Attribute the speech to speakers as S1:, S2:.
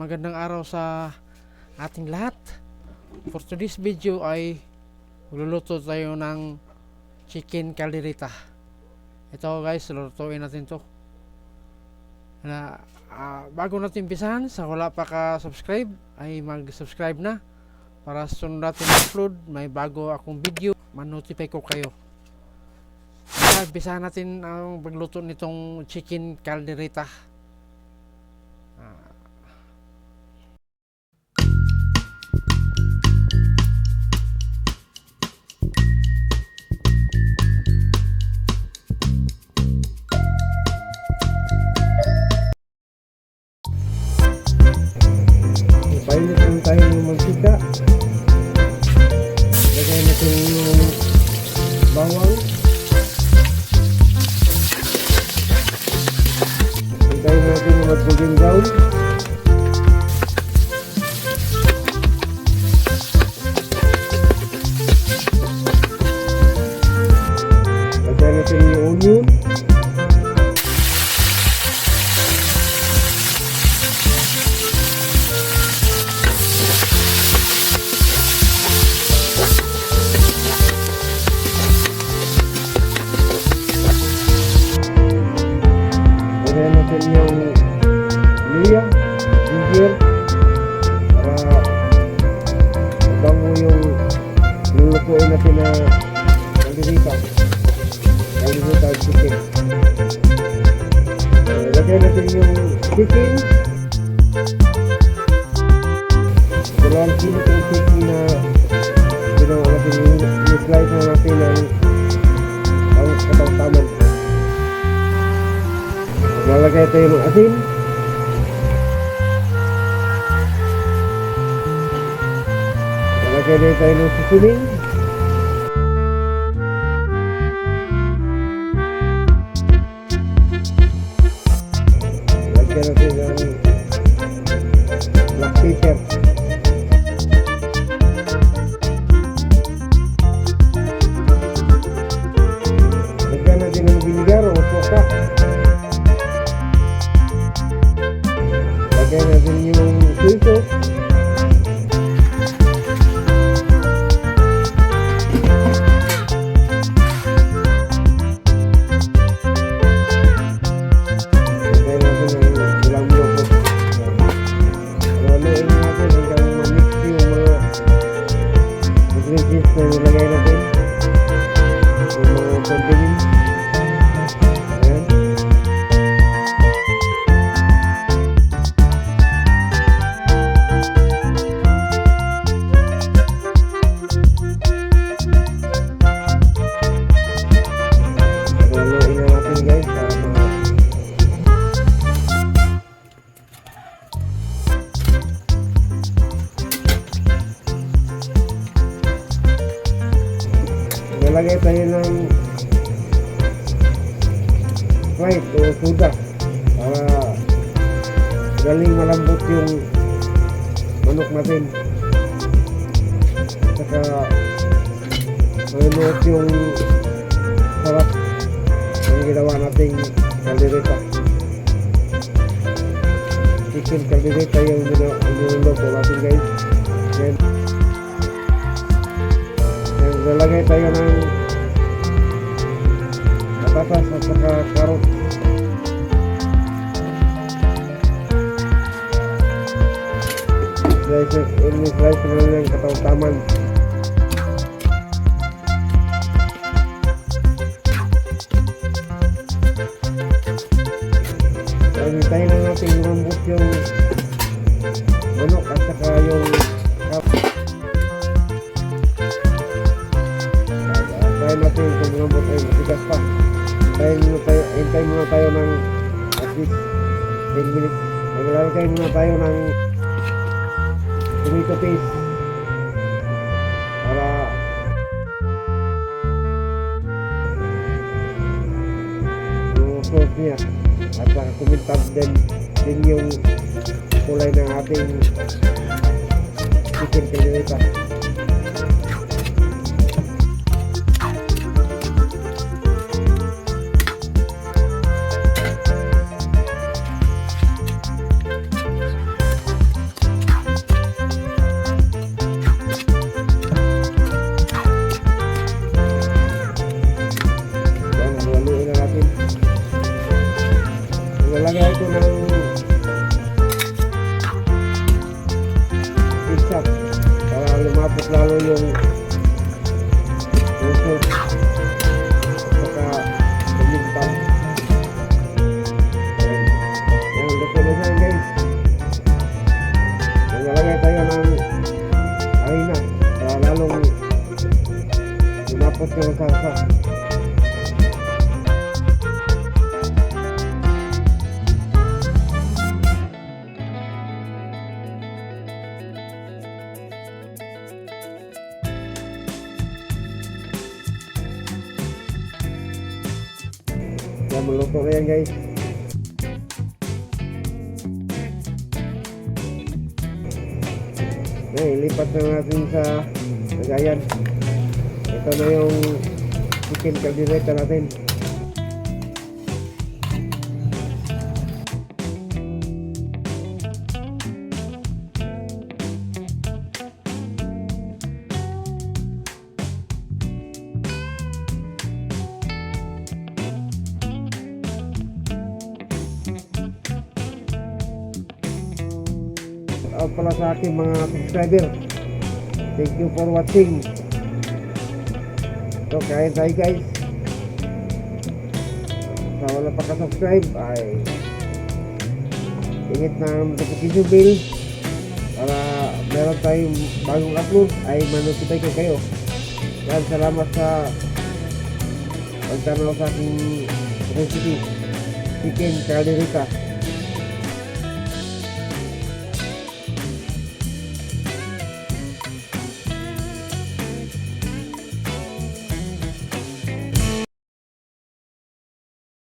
S1: Magandang araw sa ating lahat. For today's video ay magluluto tayo ng chicken caldereta. Ito guys, lulutuin natin to. Bago natin umpisahan, sa wala pa ka-subscribe ay mag-subscribe na para sunod natin upload. May bago akong video, man-notify ko kayo. Umpisahan natin ang pagluto nitong chicken caldereta.
S2: Painit lang tayo ng mantika. Lagay natin yung bawang. Hintayin natin yung mag-golden brown. Lagay natin yung onion. Lagyan natin yung luya, ginger, para mabango yung lulutuin natin na caldereta chicken. Lagyan natin yung chicken. Dalawang kilo yung chicken na ginawa natin, yung slice na natin ang katang-taman. Lalagay tayo ng asin. Lalagay din tayo ng seasoning. Lagyan natin ng black pepper. Lagyan natin ng vinegar o sosa. Lagyan natin yung soy sauce. Lagyan natin ng ilang loko. Haluin natin hanggang ma-mix yung mga ingredients na nilagay natin. Yung mga condiments. Ayan. Haluin na natin guys para nalagay tayo ng Sprite o soda para galing malambot yung manok natin, saka malunuot yung sarap ng ginawa nating caldereta. Chicken caldereta yung niluluto natin guys. Then lalagay tayo ng patatas at saka karot. Slice na lang yung katawtaman. Hintayin lang natin yung lambot yung manok at saka yung try natin kung lambot ay matigas pa. Hintayin muna tayo ng at least 10 minutes. Maglalagay muna tayo ng tomato paste para yung sauce niya at saka kumintab din yung kulay ng ating chicken caldereta. pizza para lumapot lalo yung puso at saka lumintang. Yan, luto na siya guys. Naglalagay tayo ng harina para lalong lumapot yung salsa. Yan, maluto na yan guys. Ilipat na natin sa lagayan. Ito na yung chicken caldereta natin. Out pala sa aking mga subscriber. Thank you for watching. So, kain tayo guys. Sa wala pa ka-subscribe ay hingit ng notification bell para meron tayong bagong upload ay manotify ko kayo. Yan, salamat sa pagtanaw sa aking recipe chicken caldereta.